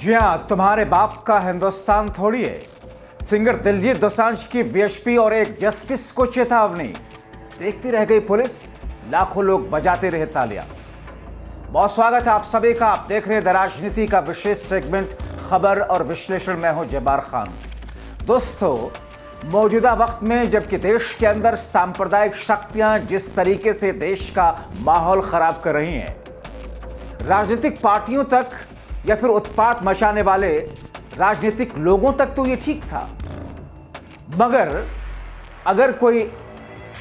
जी हाँ, तुम्हारे बाप का हिंदुस्तान थोड़ी है। सिंगर दिलजीत दोसांझ की वीएचपी और एक जस्टिस को चेतावनी। देखती रह गई पुलिस, लाखों लोग बजाते रहे तालियां। बहुत स्वागत है आप सभी का। आप देख रहे हैं द राजनीति का विशेष सेगमेंट खबर और विश्लेषण। मैं हूं जब्बार खान। दोस्तों, मौजूदा वक्त में जबकि देश के अंदर सांप्रदायिक शक्तियां जिस तरीके से देश का माहौल खराब कर रही हैं, राजनीतिक पार्टियों तक या फिर उत्पात मचाने वाले राजनीतिक लोगों तक तो ये ठीक था, मगर अगर कोई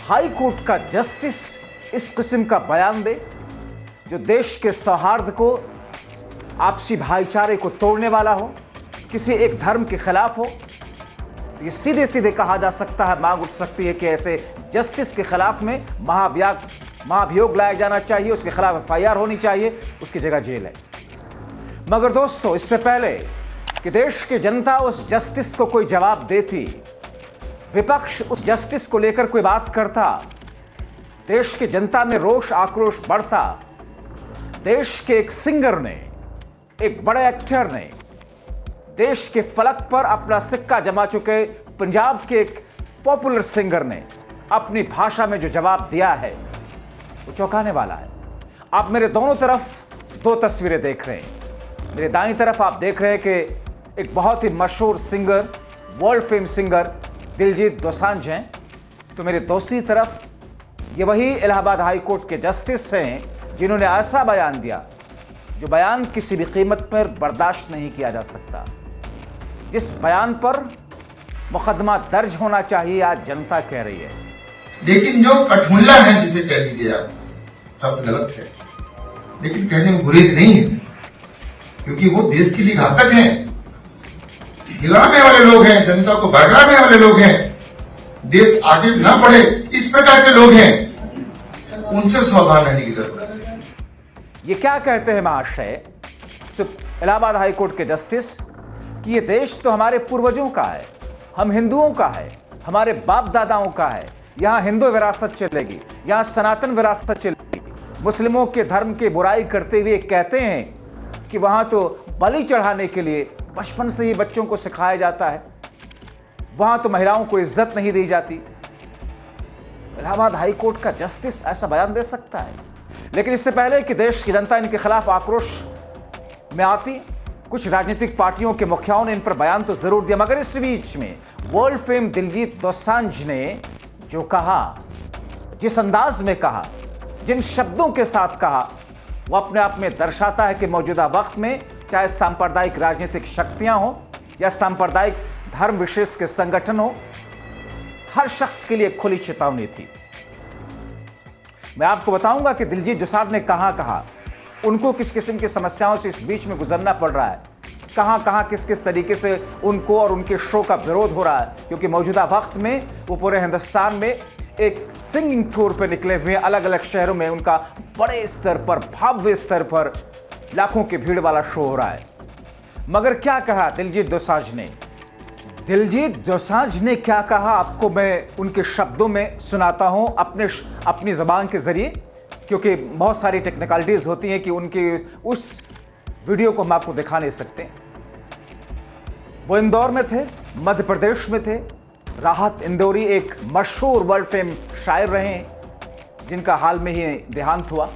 हाई कोर्ट का जस्टिस इस किस्म का बयान दे जो देश के सौहार्द को, आपसी भाईचारे को तोड़ने वाला हो, किसी एक धर्म के खिलाफ हो, तो ये सीधे सीधे कहा जा सकता है, मांग उठ सकती है कि ऐसे जस्टिस के खिलाफ में महाभियोग लाया जाना चाहिए, उसके खिलाफ एफआईआर होनी चाहिए, उसकी जगह जेल है। मगर दोस्तों, इससे पहले कि देश की जनता उस जस्टिस को कोई जवाब देती, विपक्ष उस जस्टिस को लेकर कोई बात करता, देश की जनता में रोष आक्रोश बढ़ता, देश के एक सिंगर ने, एक बड़े एक्टर ने, देश के फलक पर अपना सिक्का जमा चुके पंजाब के एक पॉपुलर सिंगर ने अपनी भाषा में जो जवाब दिया है वो चौंकाने वाला है। आप मेरे दोनों तरफ दो तस्वीरें देख रहे हैं। मेरे दाईं तरफ आप देख रहे हैं कि एक बहुत ही मशहूर singer, world fame singer Diljit Dosanjh हैं, तो मेरे दूसरी तरफ ये वही इलाहाबाद हाई कोर्ट के जस्टिस हैं जिन्होंने ऐसा बयान दिया जो बयान किसी भी कीमत पर बर्दाश्त नहीं किया जा सकता। जिस बयान पर मुकदमा दर्ज होना चाहिए आज जनता कह रही है। लेकिन जो कठमुल्ला है, जिसे कह लीजिए आप, सब गलत है, लेकिन कहने में गुरेज नहीं है, क्योंकि वो देश के लिए घातक हैं, हिलाने वाले लोग हैं, जनता को भड़काने वाले लोग हैं, देश आगे ना बढ़े इस प्रकार के लोग हैं, उनसे सावधान रहने की जरूरत है। ये क्या कहते हैं महाशय इलाहाबाद हाई कोर्ट के जस्टिस कि ये देश तो हमारे पूर्वजों का है, हम हिंदुओं का है, हमारे बाप दादाओं का है, यहां हिंदू विरासत चलेगी, यहां सनातन विरासत चलेगी। मुस्लिमों के धर्म की बुराई करते हुए कहते हैं कि वहां तो बलि चढ़ाने के लिए बचपन से ही बच्चों को सिखाया जाता है, वहां तो महिलाओं को इज्जत नहीं दी जाती। इलाहाबाद हाई कोर्ट का जस्टिस ऐसा बयान दे सकता है? लेकिन इससे पहले कि देश की जनता इनके खिलाफ आक्रोश में आती, कुछ राजनीतिक पार्टियों के मुखियाओं ने इन पर बयान तो जरूर दिया, मगर इस बीच में वर्ल्ड फेम दिलजीत दोसांझ ने जो कहा, जिस अंदाज में कहा, जिन शब्दों के साथ कहा, वो अपने आप में दर्शाता है कि मौजूदा वक्त में चाहे सांप्रदायिक राजनीतिक शक्तियां हो या सांप्रदायिक धर्म विशेष के संगठन हो, हर शख्स के लिए खुली चेतावनी थी। मैं आपको बताऊंगा कि दिलजीत दोसांझ ने कहां उनको किस किस्म की समस्याओं से इस बीच में गुजरना पड़ रहा है, कहां किस तरीके से उनको और उनके शो का विरोध हो रहा है, क्योंकि मौजूदा वक्त में वो पूरे हिंदुस्तान में एक सिंगिंग टूर पे निकले हुए, अलग अलग शहरों में उनका बड़े स्तर पर, भव्य स्तर पर लाखों की भीड़ वाला शो हो रहा है। मगर क्या कहा दिलजीत दोसांझ ने? दिलजीत दोसांझ ने क्या कहा आपको मैं उनके शब्दों में सुनाता हूं अपनी जबान के जरिए, क्योंकि बहुत सारी टेक्निकलिटीज होती हैं कि उनके उस वीडियो को हम आपको दिखा नहीं सकते। वो इंदौर में थे, मध्य प्रदेश में थे। राहत इंदौरी एक मशहूर वर्ल्ड फेम शायर रहे हैं जिनका हाल में ही देहांत हुआ,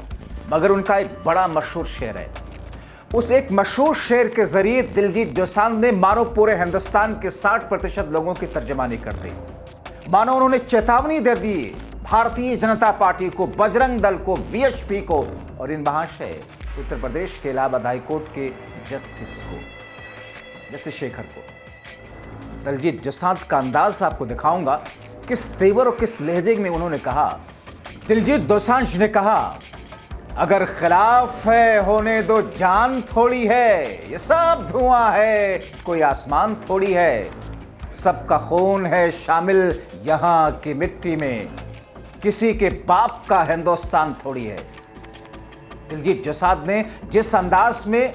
मगर उनका एक बड़ा मशहूर शेर है। उस एक मशहूर शेर के जरिए दिलजीत दोसांझ ने मानो पूरे हिंदुस्तान के 60% लोगों की तर्जमानी कर दी। मानो उन्होंने चेतावनी दे दी भारतीय जनता पार्टी को, बजरंग दल को, वीएचपी को और इन महाशय उत्तर प्रदेश के इलाहाबाद हाई कोर्ट के जस्टिस को, जस्टिस शेखर को। दिलजीत दोसांझ का अंदाज आपको दिखाऊंगा, किस तेवर और किस लहजे में उन्होंने कहा। दिलजीत दोसांझ ने कहा, अगर खिलाफ है होने दो, जान थोड़ी है, ये सब धुआं है, कोई आसमान थोड़ी है, सबका खून है शामिल यहां की मिट्टी में, किसी के बाप का हिंदुस्तान थोड़ी है। दिलजीत दोसांझ ने जिस अंदाज में,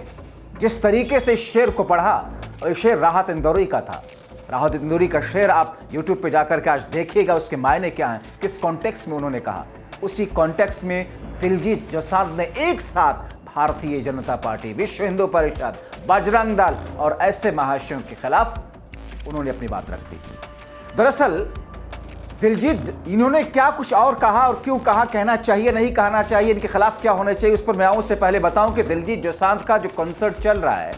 जिस तरीके से शेर को पढ़ा, और शेर राहत इंदौरी का था। राहत इंदौरी का शेर आप YouTube पे जाकर के आज देखिएगा उसके मायने क्या हैं, किस कॉन्टेक्स्ट में उन्होंने कहा। उसी कॉन्टेक्स्ट में दिलजीत दोसांझ ने एक साथ भारतीय जनता पार्टी, विश्व हिंदू परिषद, बजरंग दल और ऐसे महाशयों के खिलाफ उन्होंने अपनी बात रख दी। दरअसल दिलजीत इन्होंने क्या कुछ और कहा और क्यों कहा, कहना चाहिए नहीं कहना चाहिए, इनके खिलाफ क्या होना चाहिए, उस पर मैं आऊं उससे पहले बताऊं कि दिलजीत दोसांझ का जो कॉन्सर्ट चल रहा है,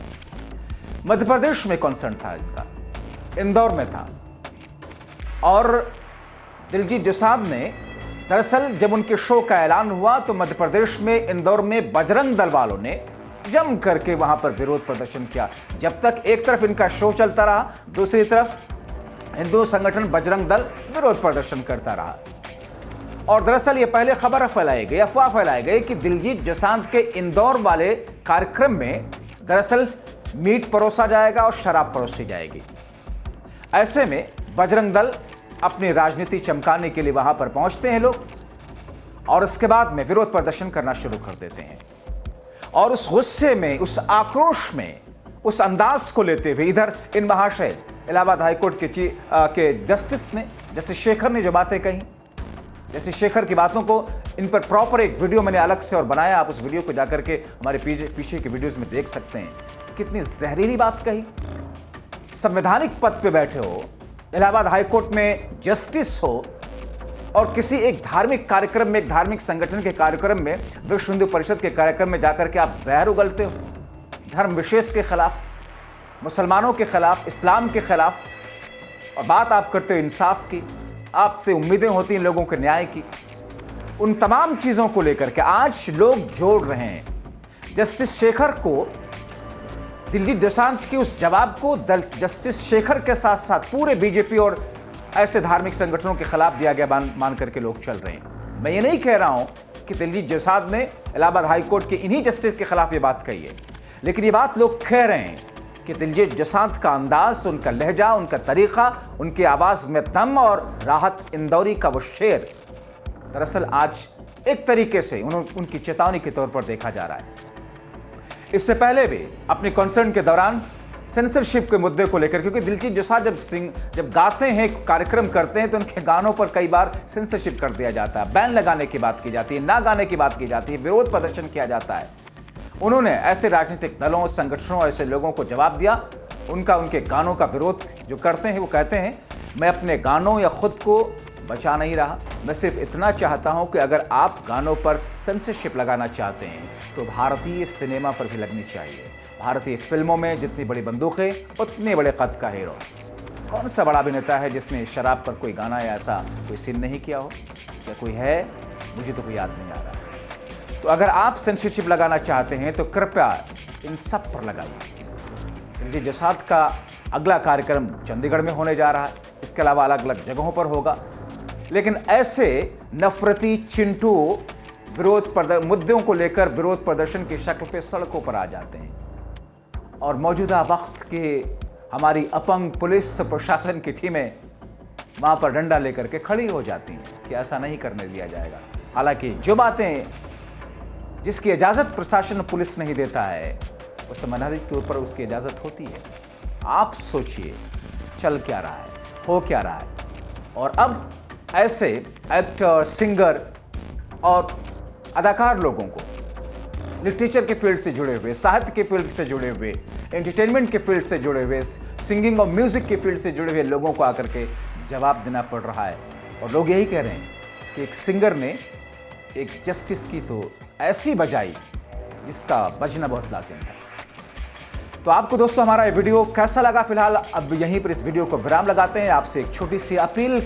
मध्य प्रदेश में कॉन्सर्ट था इनका, इंदौर में था। और दिलजीत दोसांझ ने दरअसल जब उनके शो का ऐलान हुआ तो मध्य प्रदेश में इंदौर में बजरंग दल वालों ने जम करके वहां पर विरोध प्रदर्शन किया। जब तक एक तरफ इनका शो चलता रहा, दूसरी तरफ हिंदू संगठन बजरंग दल विरोध प्रदर्शन करता रहा। और दरअसल ये पहले खबर फैलाई गई, अफवाह फैलाई गई कि दिलजीत दोसांझ के इंदौर वाले कार्यक्रम में दरअसल मीट परोसा जाएगा और शराब परोसी जाएगी। ऐसे में बजरंग दल अपनी राजनीति चमकाने के लिए वहां पर पहुंचते हैं लोग और उसके बाद में विरोध प्रदर्शन करना शुरू कर देते हैं। और उस गुस्से में, उस आक्रोश में, उस अंदाज को लेते हुए इधर इन महाशय इलाहाबाद हाईकोर्ट के जस्टिस ने, जस्टिस शेखर ने जो बातें कही, जस्टिस शेखर की बातों को इन पर प्रॉपर एक वीडियो मैंने अलग से और बनाया, आप उस वीडियो को जाकर के हमारे पीछे के वीडियोस में देख सकते हैं। कितनी जहरीली बात कही। संवैधानिक पद पे बैठे हो, इलाहाबाद हाईकोर्ट में जस्टिस हो और किसी एक धार्मिक कार्यक्रम में, एक धार्मिक संगठन के कार्यक्रम में, विश्व हिंदू परिषद के कार्यक्रम में जाकर के आप जहर उगलते हो धर्म विशेष के खिलाफ, मुसलमानों के खिलाफ, इस्लाम के खिलाफ, और बात आप करते हो इंसाफ की। आपसे उम्मीदें होती हैं लोगों के न्याय की। उन तमाम चीजों को लेकर के आज लोग जोड़ रहे हैं। जस्टिस शेखर को, दिलजीत दोसांझ के उस जवाब को जस्टिस शेखर के साथ साथ पूरे बीजेपी और ऐसे धार्मिक संगठनों के खिलाफ दिया गया मान करके लोग चल रहे हैं। मैं ये नहीं कह रहा हूं कि दिलजीत दोसांझ ने इलाहाबाद हाईकोर्ट के इन्हीं जस्टिस के खिलाफ ये बात कही है, लेकिन ये बात लोग कह रहे हैं कि दिलजीत दोसांझ का अंदाज, उनका लहजा, उनका तरीका, उनकी आवाज में दम और राहत इंदौरी का वो शेर दरअसल आज एक तरीके से उनकी चेतावनी के तौर पर देखा जा रहा है। इससे पहले भी अपने कॉन्सर्ट के दौरान सेंसरशिप के मुद्दे को लेकर, क्योंकि दिलजीत दोसांझ जब गाते हैं, कार्यक्रम करते हैं, तो उनके गानों पर कई बार सेंसरशिप कर दिया जाता है, बैन लगाने की बात की जाती है, ना गाने की बात की जाती है, विरोध प्रदर्शन किया जाता है। उन्होंने ऐसे राजनीतिक दलों, संगठनों, ऐसे लोगों को जवाब दिया, उनके गानों का विरोध जो करते हैं, वो कहते हैं मैं अपने गानों या खुद को बचा नहीं रहा, मैं सिर्फ इतना चाहता हूं कि अगर आप गानों पर सेंसरशिप लगाना चाहते हैं तो भारतीय सिनेमा पर भी लगनी चाहिए। भारतीय फिल्मों में जितनी बड़ी बंदूकें उतने बड़े कद का हीरो। कौन सा बड़ा अभिनेता है जिसने शराब पर कोई गाना या ऐसा कोई सीन नहीं किया हो? क्या कोई है? मुझे तो कोई याद नहीं आ रहा। तो अगर आप सेंसरशिप लगाना चाहते हैं तो कृपया इन सब पर लगाइए। दिलजीत दोसांझ का अगला कार्यक्रम चंडीगढ़ में होने जा रहा है, इसके अलावा अलग अलग जगहों पर होगा। लेकिन ऐसे नफरती चिंटू मुद्दों को लेकर विरोध प्रदर्शन की शक्ल पे सड़कों पर आ जाते हैं और मौजूदा वक्त के हमारी अपंग पुलिस प्रशासन की टीमें वहां पर डंडा लेकर के खड़ी हो जाती हैं कि ऐसा नहीं करने दिया जाएगा। हालांकि जो बातें जिसकी इजाजत प्रशासन पुलिस नहीं देता है, उस संवैधानिक तौर पर उसकी इजाजत होती है। आप सोचिए चल क्या रहा है, हो क्या रहा है। और अब ऐसे एक्टर, सिंगर और अदाकार लोगों को, लिटरेचर के फील्ड से जुड़े हुए, साहित्य के फील्ड से जुड़े हुए, एंटरटेनमेंट के फील्ड से जुड़े हुए, सिंगिंग और म्यूजिक के फील्ड से जुड़े हुए लोगों को आकर के जवाब देना पड़ रहा है। और लोग यही कह रहे हैं कि एक सिंगर ने एक जस्टिस की तो ऐसी बजाई जिसका बजना बहुत लाजिम था। तो आपको दोस्तों हमारा ये वीडियो कैसा लगा? फिलहाल अब यहीं पर इस वीडियो को विराम लगाते हैं। आपसे एक छोटी सी अपील,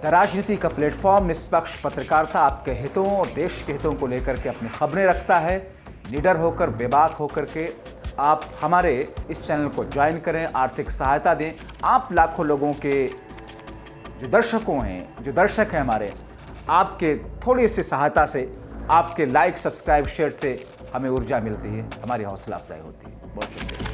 द राजनीति का प्लेटफॉर्म निष्पक्ष पत्रकारिता आपके हितों और देश के हितों को लेकर के अपनी खबरें रखता है। निडर होकर, बेबाक होकर के आप हमारे इस चैनल को ज्वाइन करें, आर्थिक सहायता दें। आप लाखों लोगों के जो दर्शक हैं हमारे, आपके थोड़ी सी सहायता से, आपके लाइक, सब्सक्राइब, शेयर से हमें ऊर्जा मिलती है, हमारी हौसला अफजाई होती है। बहुत शुक्रिया।